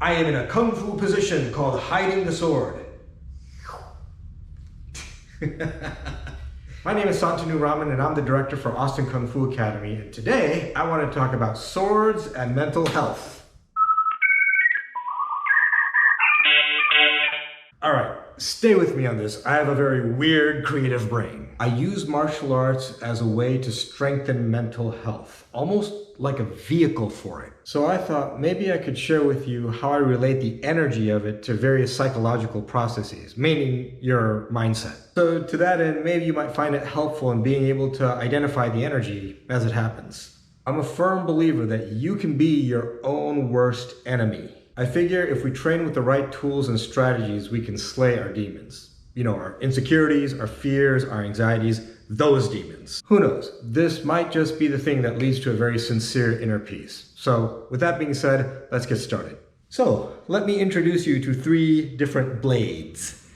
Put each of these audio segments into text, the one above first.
I am in a kung fu position called hiding the sword. My name is Santanu Raman and I'm the director for Austin Kung Fu Academy, and today I want to talk about swords and mental health. Alright, stay with me on this. I have a very weird creative brain. I use martial arts as a way to strengthen mental health, almost like a vehicle for it. So I thought maybe I could share with you how I relate the energy of it to various psychological processes, meaning your mindset. So to that end, maybe you might find it helpful in being able to identify the energy as it happens. I'm a firm believer that you can be your own worst enemy. I figure if we train with the right tools and strategies, we can slay our demons. You know, our insecurities, our fears, our anxieties, those demons. Who knows? This might just be the thing that leads to a very sincere inner peace. So with that being said, let's get started. So let me introduce you to 3 different blades.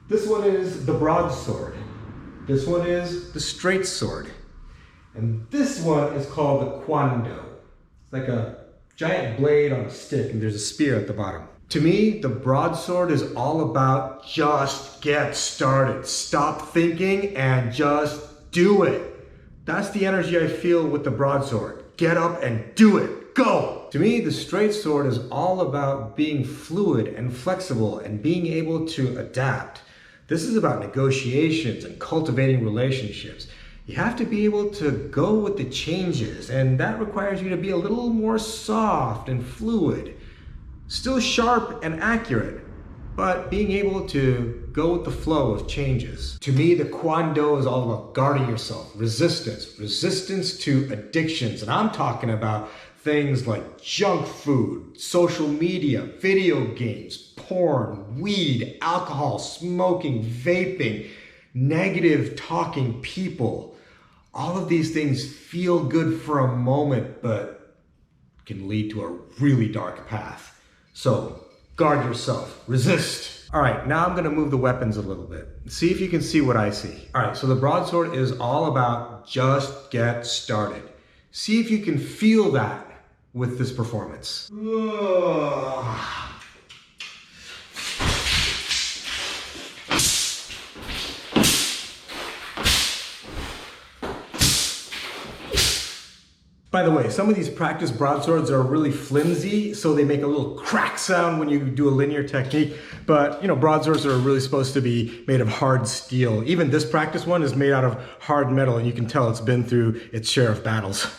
This one is the broadsword. This one is the straight sword. And this one is called the kwando. It's like a giant blade on a stick and there's a spear at the bottom. To me, the broadsword is all about just get started. Stop thinking and just do it. That's the energy I feel with the broadsword. Get up and do it. Go! To me, the straight sword is all about being fluid and flexible and being able to adapt. This is about negotiations and cultivating relationships. You have to be able to go with the changes, and that requires you to be a little more soft and fluid. Still sharp and accurate, but being able to go with the flow of changes. To me, the kwando is all about guarding yourself, resistance to addictions. And I'm talking about things like junk food, social media, video games, porn, weed, alcohol, smoking, vaping, negative talking people. All of these things feel good for a moment, but can lead to a really dark path. So guard yourself, resist. All right, now I'm gonna move the weapons a little bit. See if you can see what I see. All right, so the broadsword is all about just get started. See if you can feel that with this performance. By the way, some of these practice broadswords are really flimsy, so they make a little crack sound when you do a linear technique. But, you know, broadswords are really supposed to be made of hard steel. Even this practice one is made out of hard metal, and you can tell it's been through its share of battles.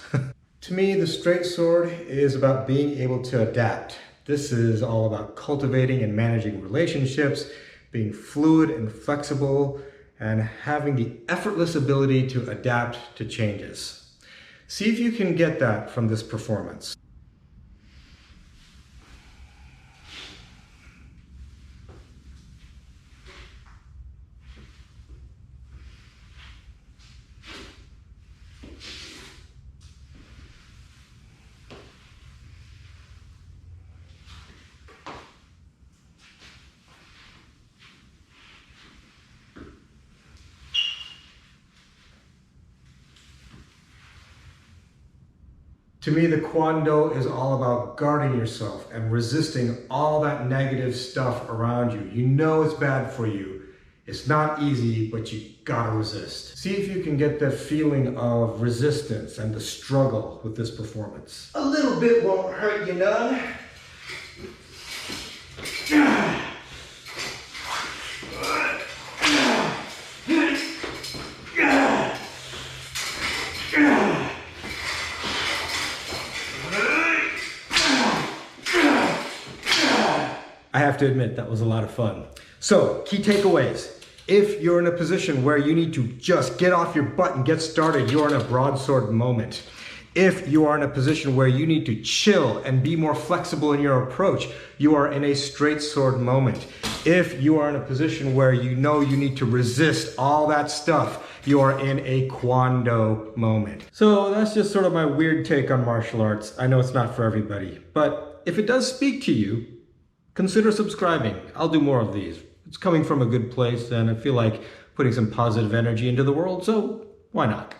To me, the straight sword is about being able to adapt. This is all about cultivating and managing relationships, being fluid and flexible, and having the effortless ability to adapt to changes. See if you can get that from this performance. To me, the kwando is all about guarding yourself and resisting all that negative stuff around you. You know it's bad for you. It's not easy, but you gotta resist. See if you can get that feeling of resistance and the struggle with this performance. A little bit won't hurt you none. I have to admit, that was a lot of fun. So, key takeaways. If you're in a position where you need to just get off your butt and get started, you're in a broadsword moment. If you are in a position where you need to chill and be more flexible in your approach, you are in a straight sword moment. If you are in a position where you know you need to resist all that stuff, you are in a kwando moment. So that's just sort of my weird take on martial arts. I know it's not for everybody, but if it does speak to you, consider subscribing. I'll do more of these. It's coming from a good place and I feel like putting some positive energy into the world, so why not?